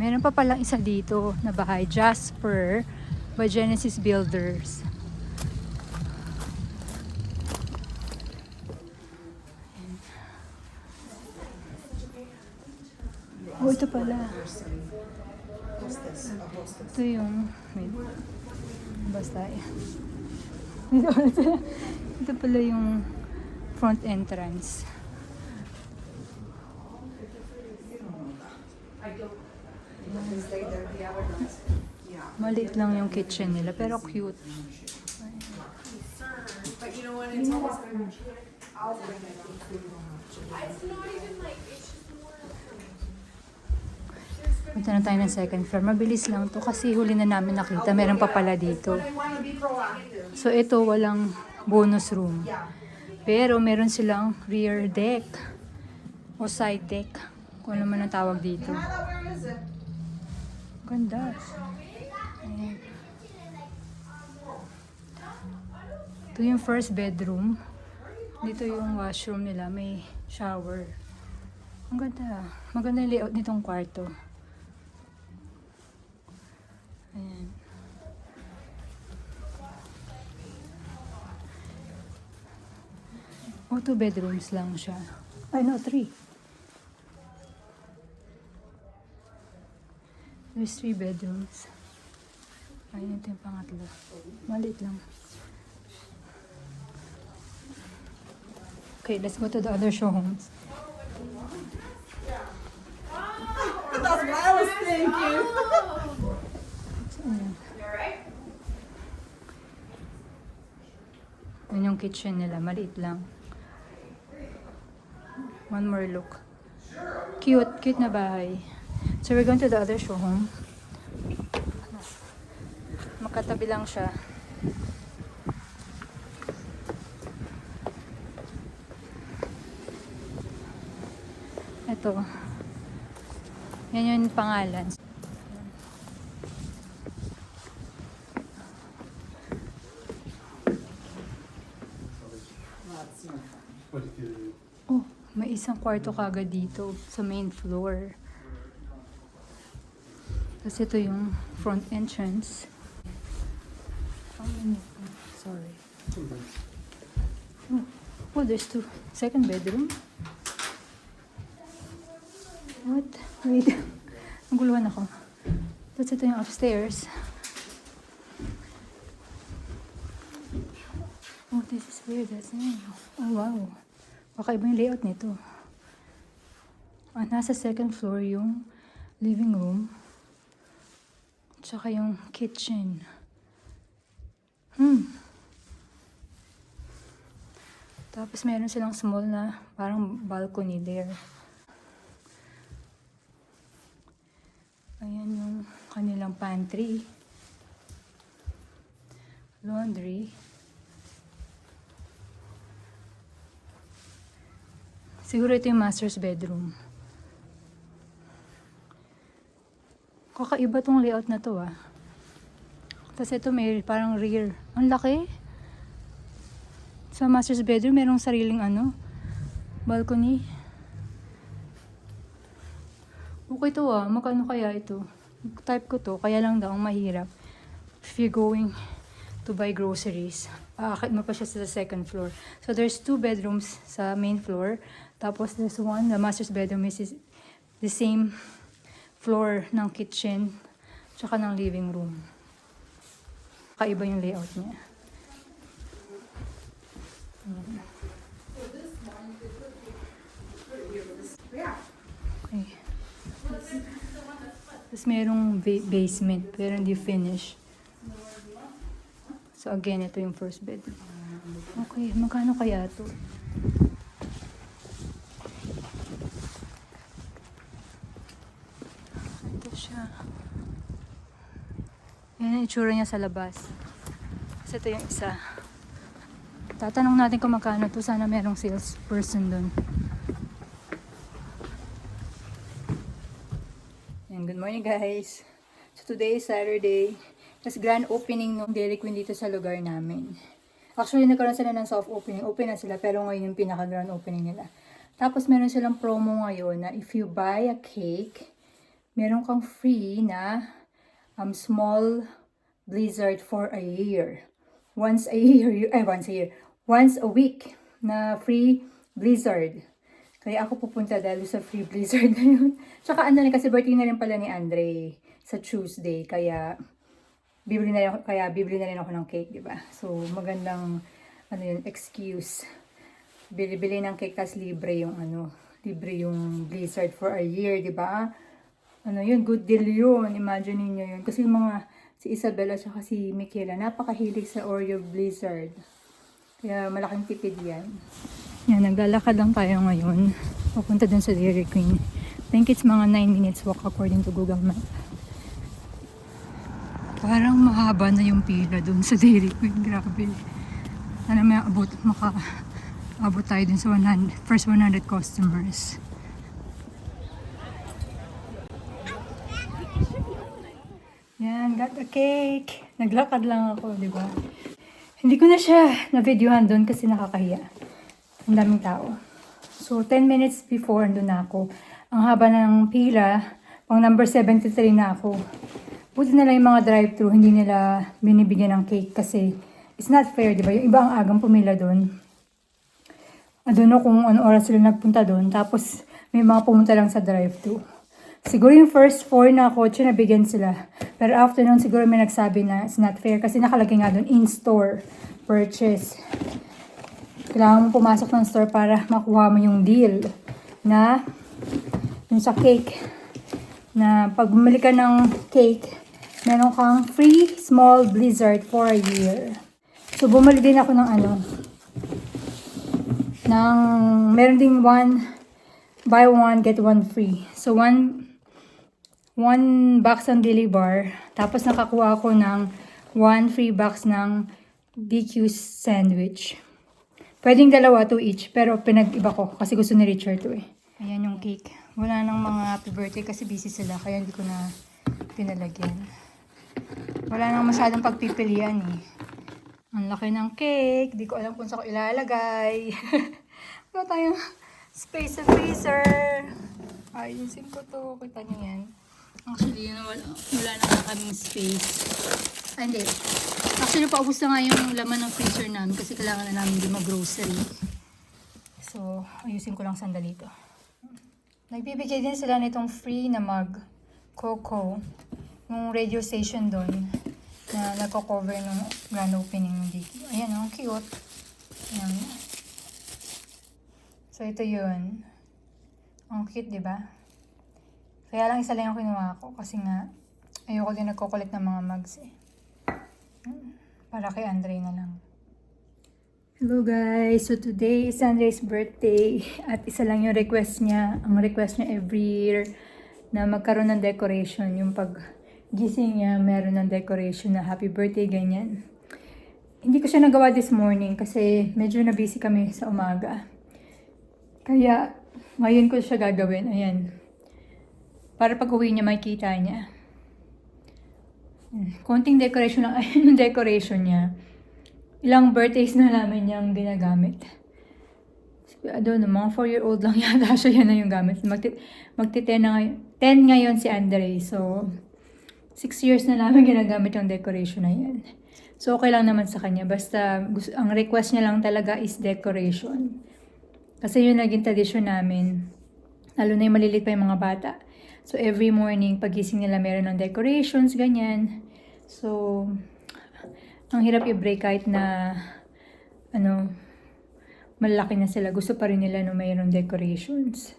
Meron pa palang isa dito na bahay, Jasper by Genesis Builders. Oh, ito pala. Ito yung... Wait. Basta yan. Ito pala yung front entrance. Maliit lang yung kitchen nila, pero cute. But you know what? It's almost I'll bring it. It's not even like it's just more. Punta na tayo ng second floor. Mabilis lang to kasi huli na namin nakita. Meron pa pala dito. I want to be proactive. So ito walang bonus room. Pero meron silang rear deck o side deck. Kung ano man ang tawag dito. Where is it? Ganda. Ayan. Ito yung first bedroom. Dito yung washroom nila. May shower. Ang ganda. Maganda yung layout nitong kwarto. Ayan. O, 2 bedrooms lang siya. Ay, no, 3. There's 3 bedrooms. Ayun, ito yung pangatlo. Maliit lang. Okay, let's go to the other show homes. That's what I was thinking. Ayan. Yun yung kitchen nila. Maliit lang. One more look. Cute. Cute na bahay. So we're going to the other show home. Makatabi lang siya. Ito. Yan yung pangalan. Oh, may isang kwarto kagad dito sa main floor. Tapos ito yung front entrance. Sorry. Oh, there's 2. Second bedroom. What? Wait. Naguluhan ako. Tapos ito yung upstairs. Oh, this is weird. That's new. Oh, wow. Kakaiba yung layout nito. Ah, nasa second floor yung living room. Tsaka yung kitchen. Tapos meron silang small na parang balcony there. Ayan yung kanilang pantry. Laundry. Siguro ito yung master's bedroom. Kakaiba tong layout na to ah. Tapos ito may parang rear. Ang laki. Sa master's bedroom merong sariling balcony. Okay to ah. Magkano kaya ito? Type ko to. Kaya lang daw ang mahirap. If you're going to buy groceries, aakit mo pa siya sa second floor. So there's 2 bedrooms sa main floor. Tapos there's one, the master's bedroom is the same floor ng kitchen tsaka ng living room. Kaiba yung layout niya. Okay. Tapos merong basement pero hindi finish. So again, ito yung first bedroom. Okay, magkano kaya ito? Ito siya. Yan ang itsura niya sa labas. Kasi ito yung isa. Tatanong natin kung magkano to. Sana merong salesperson doon. And good morning guys. So today is Saturday. Tapos grand opening ng Dairy Queen dito sa lugar namin. Actually, nagkaroon sila ng soft opening. Open na sila, pero ngayon yung pinaka-grand opening nila. Tapos meron silang promo ngayon na if you buy a cake, meron kang free na small blizzard for a year. Once a week na free blizzard. Kaya ako pupunta dahil sa free blizzard na yun. Tsaka ano rin, kasi birthday na rin pala ni Andre sa Tuesday. Kaya bibili na rin ako ng cake, di ba? So, magandang excuse. Bili ng cake, tas libre yung blizzard for a year, di ba? Good deal yun. Imagine niyo yun. Kasi si Isabella at si Michaela, napakahilig sa Oreo blizzard. Kaya malaking tipid yan. Yan, naglalakad lang tayo ngayon. Papunta dun sa Dairy Queen. I think it's mga 9 minutes walk according to Google Map. Parang mahaba na yung pila dun sa Dairy Queen. Grabe. Sana may makaabot tayo dun sa first 100 customers. Yan, got the cake. Naglakad lang ako, di ba? Hindi ko na siya na-videohan doon kasi nakakahiya. Ang daming tao. So, 10 minutes before, andun na ako. Ang haba ng pila, pang number 73 na ako. Buti na lang yung mga drive-thru, hindi nila binibigyan ng cake kasi it's not fair, di ba? Yung iba ang agang pumila doon. I don't know kung ano oras sila nagpunta doon. Tapos, may mga pumunta lang sa drive-thru. Siguro yung first 4 na kotse, nabigyan sila. Pero after nun, siguro may nagsabi na it's not fair kasi nakalagay nga doon, in-store purchase. Kailangan mo pumasok ng store para makuha mo yung deal na yung sa cake. Na pag bumili ka ng cake, meron kang free small blizzard for a year. So, bumili din ako ng meron ding buy one, get one free. So, one box ng Deli Bar. Tapos, nakakuha ako ng 1 free box ng DQ sandwich. Pwedeng dalawa, 2 each. Pero pinag-iba ko kasi gusto ni Richard to eh. Ayan yung cake. Wala nang mga happy birthday kasi busy sila. Kaya hindi ko na pinalagyan. Wala nang masyadong pagpipilian eh. Ang laki ng cake. Di ko alam kung saan ko ilalagay. Wala tayong space sa freezer. Ayusin ko to. Kita nyo yan. Actually, wala na kaming space. Ay, hindi. Actually, paubos na nga yung laman ng freezer namin kasi kailangan na namin din mag-grocery. So, ayusin ko lang sandali to. Nagbibigay din sila nitong free na mug, Coco, yung radio station doon na nagko-cover ng grand opening ng DQ. Ayan, ang cute. Ayan. So, ito yun. Ang cute, di ba? Kaya lang isa lang yung kinuha ko kasi nga ayoko din nagko-collect ng mga mugs eh. Para kay Andre na lang. Hello guys! So today is Andre's birthday at isa lang yung request niya. Ang request niya every year na magkaroon ng decoration. Yung pag gising niya, meron ng decoration na happy birthday, ganyan. Hindi ko siya nagawa this morning kasi medyo na busy kami sa umaga. Kaya ngayon ko siya gagawin. Ayan. Para pag uwi niya, makikita niya. Konting decoration lang. Ayun yung decoration niya. Ilang birthdays na namin niyang ginagamit. I don't know, mga 4-year-old lang yata siya, yan na yung gamit. Magti-10 na ngayon. 10 ngayon si Andre. So, 6 years na namin ginagamit yung decoration na yan. So, okay lang naman sa kanya. Basta, ang request niya lang talaga is decoration. Kasi yun naging tradisyon namin. Lalo na yung malilit pa yung mga bata. So, every morning, pagising nila meron ng decorations, ganyan. So, ang hirap i-break kahit na, malaki na sila. Gusto pa rin nila no mayroong decorations.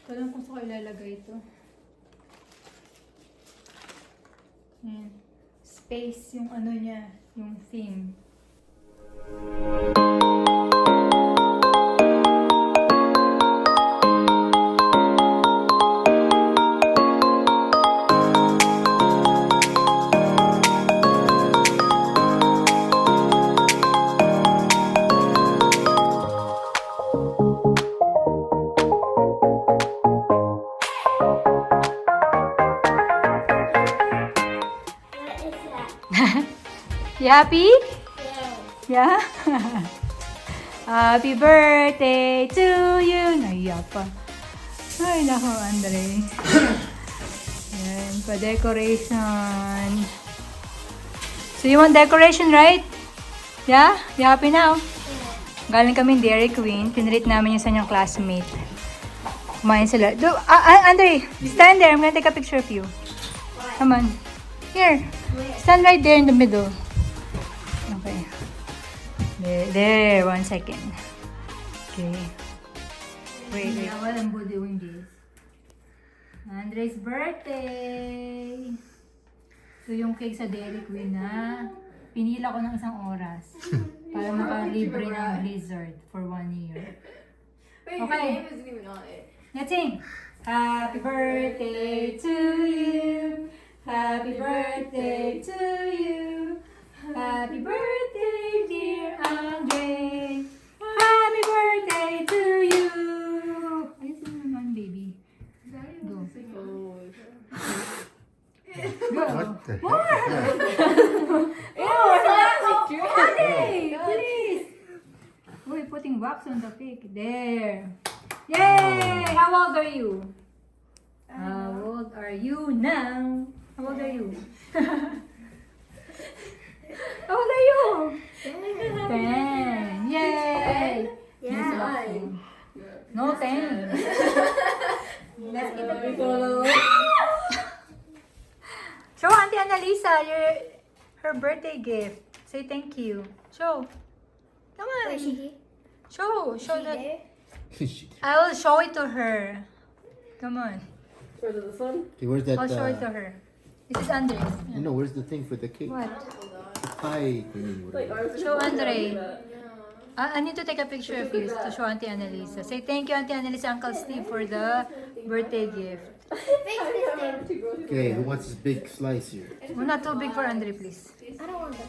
Ito lang kung saan ko ilalagay ito. Ayan. Space yung niya, yung theme. You happy? Yeah. Yeah? Happy birthday to you! Naiya pa. Ay, nako, Andre. Yan, pa-decoration. So, you want decoration, right? Yeah? You happy now? Galing kaming Dairy Queen. Pinrate namin yung sa inyong classmate. Kumain sila. Andre, stand there. I'm gonna take a picture of you. Come on. Here. Stand right there in the middle. Okay. There. 1 second. Okay. Wait. Walang doing this. Andre's birthday! So, yung cake sa Dairy Queen na pinila ko ng isang oras para makalibre ng Blizzard for 1 year. Wait, Okay. your name isn't even on it. Let's sing! Happy birthday to you! Happy birthday to you! Happy birthday, dear Andre! Happy birthday to you! Ayun naman, baby. Go. Go. What the More! Hey, please! Uy, putting wax on the cake. There. Yay! How old are you? How old are you now? How old are you? How old are you? 10. Yay! Yes, waxing. No, 10. Let's get a photo. Show Auntie Annalisa her birthday gift. Say thank you. Show. Come on. Wait, she Show that. there? I will show it to her. Come on. Further this one? Okay, where's that? I'll show it to her. This is Andre. You know, where's the thing for the cake? What? Pie thingy, whatever. Show Andre. I need to take a picture of you to show Auntie Annalisa. Say thank you, Auntie Annalisa, Uncle Steve, for the birthday gift. Fix this thing. Okay, who wants this big slice here? Oh, not too big for Andre, please. I don't want that.